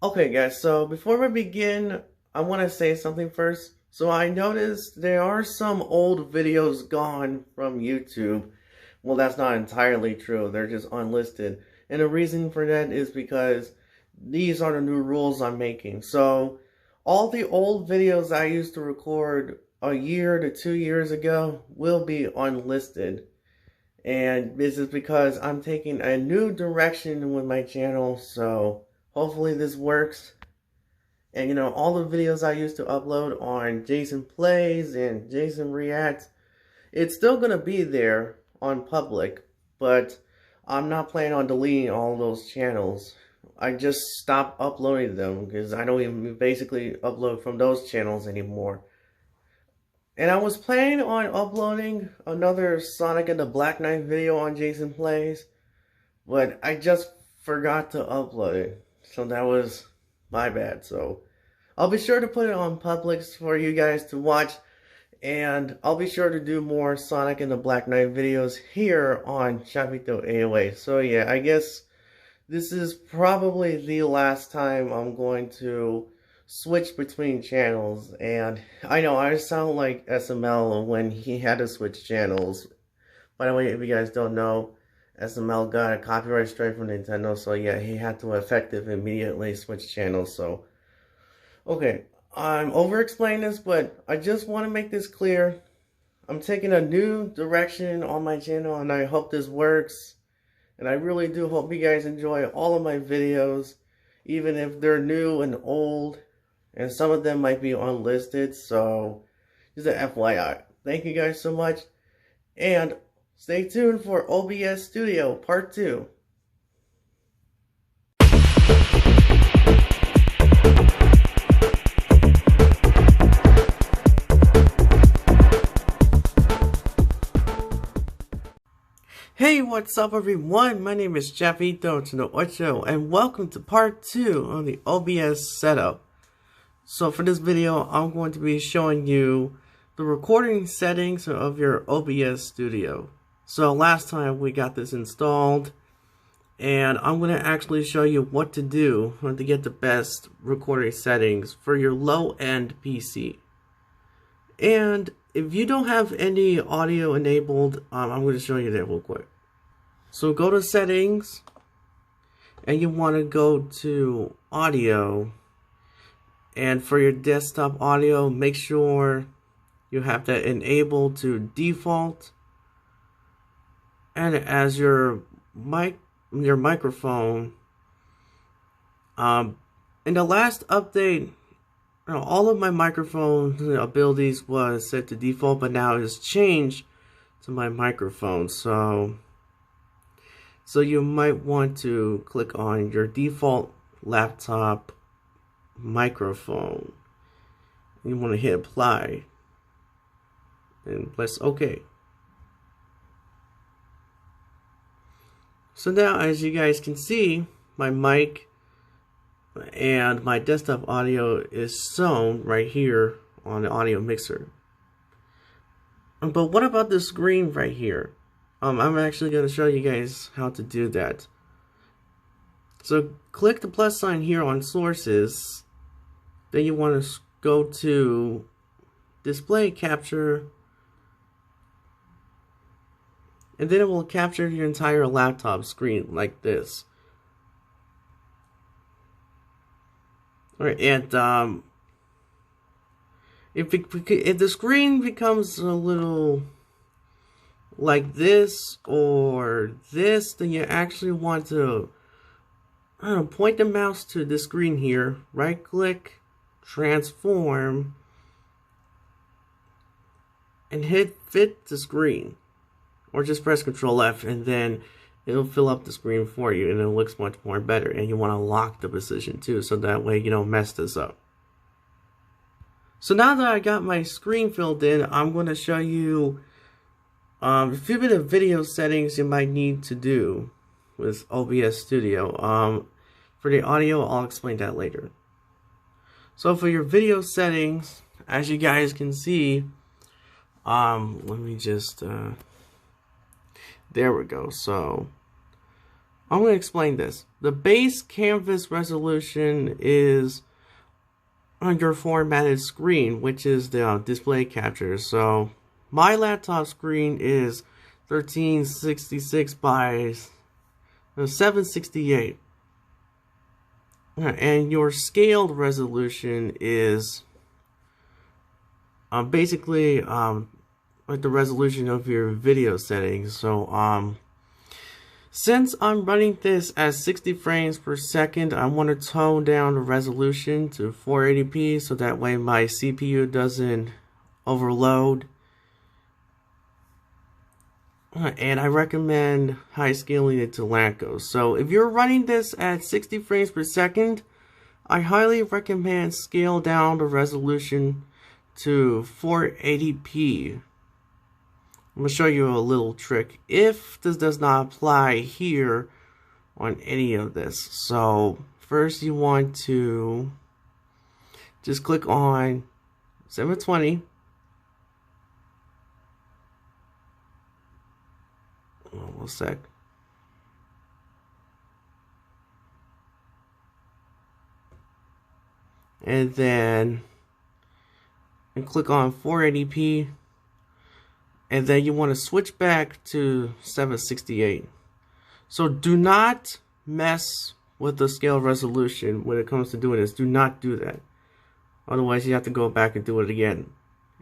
Okay, guys, so before we begin, I want to say something first. So I noticed there are some old videos gone from YouTube. Well, that's not entirely true. They're just unlisted. And the reason for that is because these are the new rules I'm making. So all the old videos I used to record a year to 2 years ago will be unlisted. And this is because I'm taking a new direction with my channel, so hopefully this works. And all the videos I used to upload on Jason Plays and Jason Reacts, it's still gonna be there on public, but I'm not planning on deleting all those channels. I just stopped uploading them because I don't even basically upload from those channels anymore. And I was planning on uploading another Sonic and the Black Knight video on Jason Plays, but I just forgot to upload it. So that was my bad. So I'll be sure to put it on Publix for you guys to watch. And I'll be sure to do more Sonic and the Black Knight videos here on Chavito AOA. So yeah, I guess this is probably the last time I'm going to switch between channels. And I know I sound like SML when he had to switch channels. By the way, if you guys don't know, SML got a copyright strike from Nintendo, so yeah, he had to effective immediately switch channels. So okay, I'm over explaining this, but I just want to make this clear. I'm taking a new direction on my channel, and I hope this works. And I really do hope you guys enjoy all of my videos, even if they're new and old. And some of them might be unlisted, so just an FYI. Thank you guys so much. And stay tuned for OBS Studio Part 2. Hey, what's up everyone? My name is Chavito to the Ocho, and welcome to Part 2 on the OBS setup. So for this video, I'm going to be showing you the recording settings of your OBS Studio. So last time we got this installed, and I'm going to actually show you what to do to get the best recording settings for your low-end PC. And if you don't have any audio enabled, I'm going to show you that real quick. So go to settings, and you want to go to audio. And for your desktop audio, make sure you have that enabled to default. And as your microphone, in the last update, all of my microphone abilities was set to default, but now it's changed to my microphone. So you might want to click on your default laptop microphone. You want to hit apply and press OK. So now, as you guys can see, my mic and my desktop audio is shown right here on the audio mixer. But what about the screen right here? I'm actually going to show you guys how to do that. So click the plus sign here on sources. Then you want to go to display capture, and then it will capture your entire laptop screen like this. Alright, and if the screen becomes a little like this or this, then you actually want to point the mouse to the screen here, right click, transform, and hit fit to screen, or just press Control F, and then it'll fill up the screen for you, and it looks much more better. And you want to lock the position too, so that way you don't mess this up. So now that I got my screen filled in, I'm going to show you a few bit of video settings you might need to do with OBS Studio. For the audio, I'll explain that later. So for your video settings, as you guys can see, let me just, there we go. So I'm going to explain this. The base canvas resolution is on your formatted screen, which is the display capture. So my laptop screen is 1366 by 768. And your scaled resolution is basically like the resolution of your video settings. So since I'm running this at 60 frames per second, I want to tone down the resolution to 480p so that way my CPU doesn't overload. And I recommend high scaling it to Lanco. So if you're running this at 60 frames per second, I highly recommend scale down the resolution to 480p. I'm going to show you a little trick if this does not apply here on any of this. So first you want to just click on 720. One sec. And then click on 480p. And then you want to switch back to 768. So do not mess with the scale resolution when it comes to doing this. Do not do that. Otherwise, you have to go back and do it again.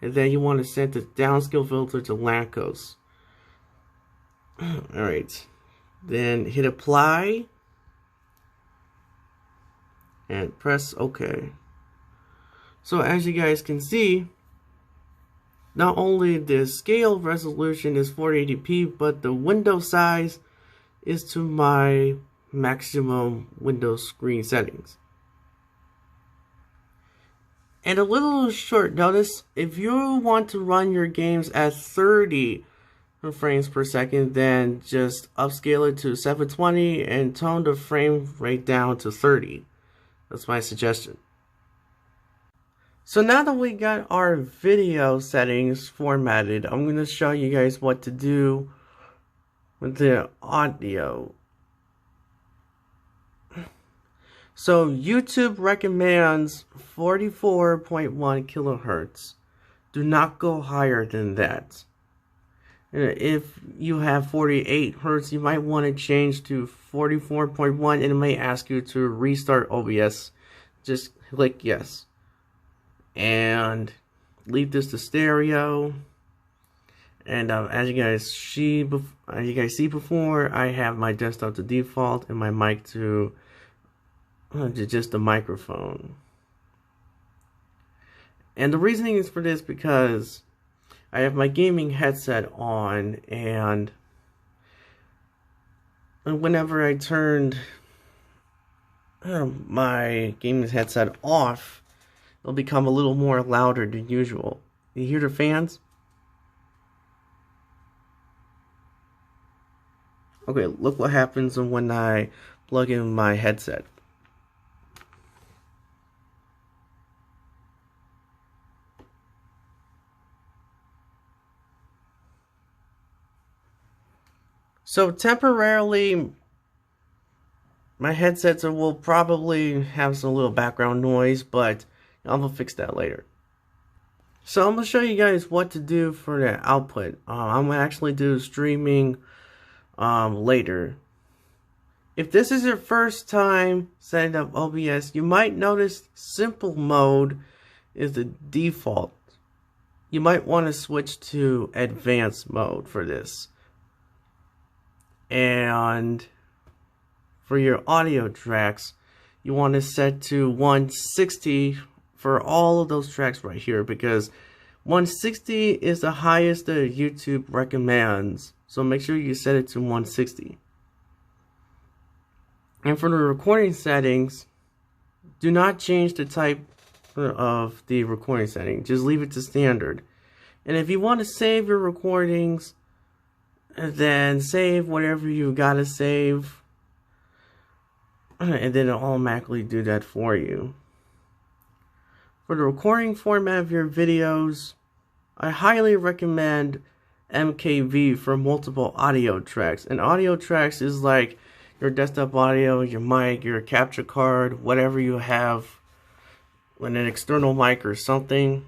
And then you want to set the downscale filter to Lancos. Alright. Then hit apply. And press OK. So as you guys can see, not only the scale resolution is 480p, but the window size is to my maximum window screen settings. And a little short notice, if you want to run your games at 30 frames per second, then just upscale it to 720 and tone the frame rate down to 30. That's my suggestion. So now that we got our video settings formatted, I'm going to show you guys what to do with the audio. So YouTube recommends 44.1 kilohertz. Do not go higher than that. If you have 48 hertz, you might want to change to 44.1 and it may ask you to restart OBS. Just click yes. And leave this to stereo. And as you guys see before, I have my desktop to default and my mic to just the microphone. And the reasoning is for this because I have my gaming headset on, and whenever I turned my gaming headset off, it'll become a little more louder than usual. You hear the fans? Okay, look what happens when I plug in my headset. So temporarily, my headsets will probably have some little background noise, but I'm gonna fix that later. So I'm gonna show you guys what to do for the output. I'm gonna actually do streaming later. If this is your first time setting up OBS, you might notice simple mode is the default. You might want to switch to advanced mode for this. And for your audio tracks, you want to set to 160 for all of those tracks right here, because 160 is the highest that YouTube recommends. So make sure you set it to 160. And for the recording settings, do not change the type of the recording setting. Just leave it to standard. And if you want to save your recordings, then save whatever you gotta save, and then it'll automatically do that for you. For the recording format of your videos, I highly recommend MKV for multiple audio tracks. And audio tracks is like your desktop audio, your mic, your capture card, whatever you have, with an external mic or something.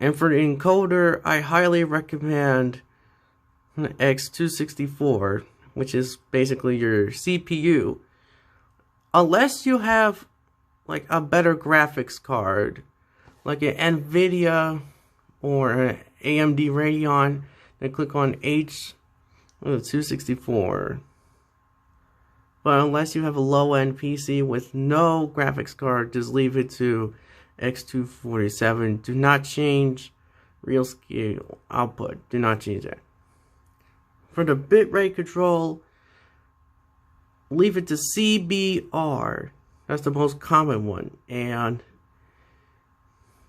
And for the encoder, I highly recommend an X264, which is basically your CPU. Unless you have like a better graphics card, like an NVIDIA or an AMD Radeon, then click on H264. But unless you have a low-end PC with no graphics card, just leave it to X247. Do not change real scale output. Do not change that. For the bitrate control, leave it to CBR. That's the most common one. And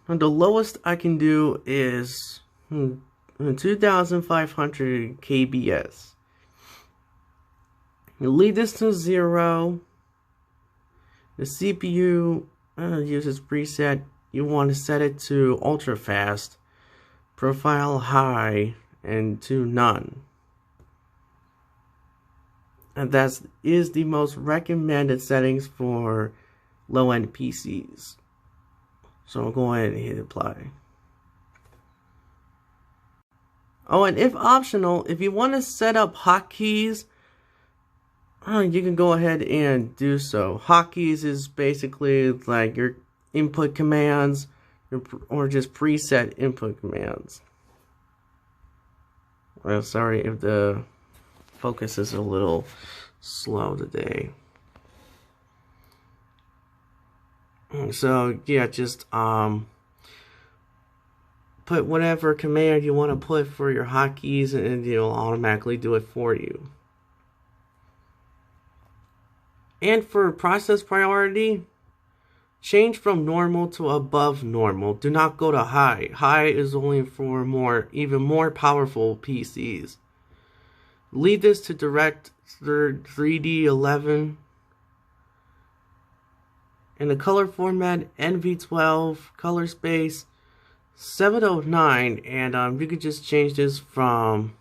the lowest I can do is 2500 kbs. You leave this to 0. The CPU uses preset. You want to set it to ultra fast, profile high, and to none. And that is the most recommended settings for low-end PCs. So I'll go ahead and hit apply. Oh, and if optional, if you want to set up hotkeys, you can go ahead and do so. Hotkeys is basically like your input commands or just preset input commands. Well, sorry if the focus is a little slow today. So yeah, just put whatever command you want to put for your hotkeys and it'll automatically do it for you. And for process priority, change from normal to above normal. Do not go to high. High is only for even more powerful PCs. Leave this to direct 3D11. In the color format, NV12, color space 709, and you could just change this from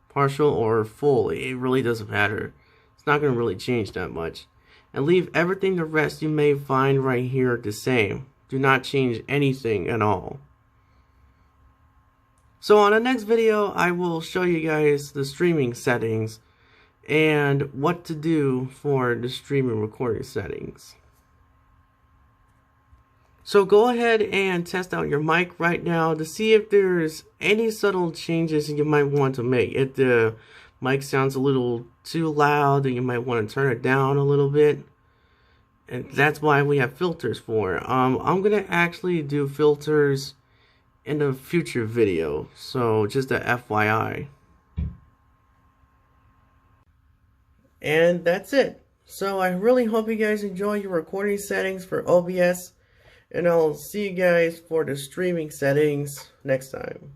partial or full. It really doesn't matter. It's not going to really change that much. And leave everything the rest you may find right here the same. Do not change anything at all. So on the next video, I will show you guys the streaming settings and what to do for the streaming recording settings. So go ahead and test out your mic right now to see if there's any subtle changes you might want to make. If the mic sounds a little too loud, then you might want to turn it down a little bit. And that's why we have filters for. I'm going to actually do filters in a future video, so just a FYI. And that's it. So I really hope you guys enjoy your recording settings for OBS, and I'll see you guys for the streaming settings next time.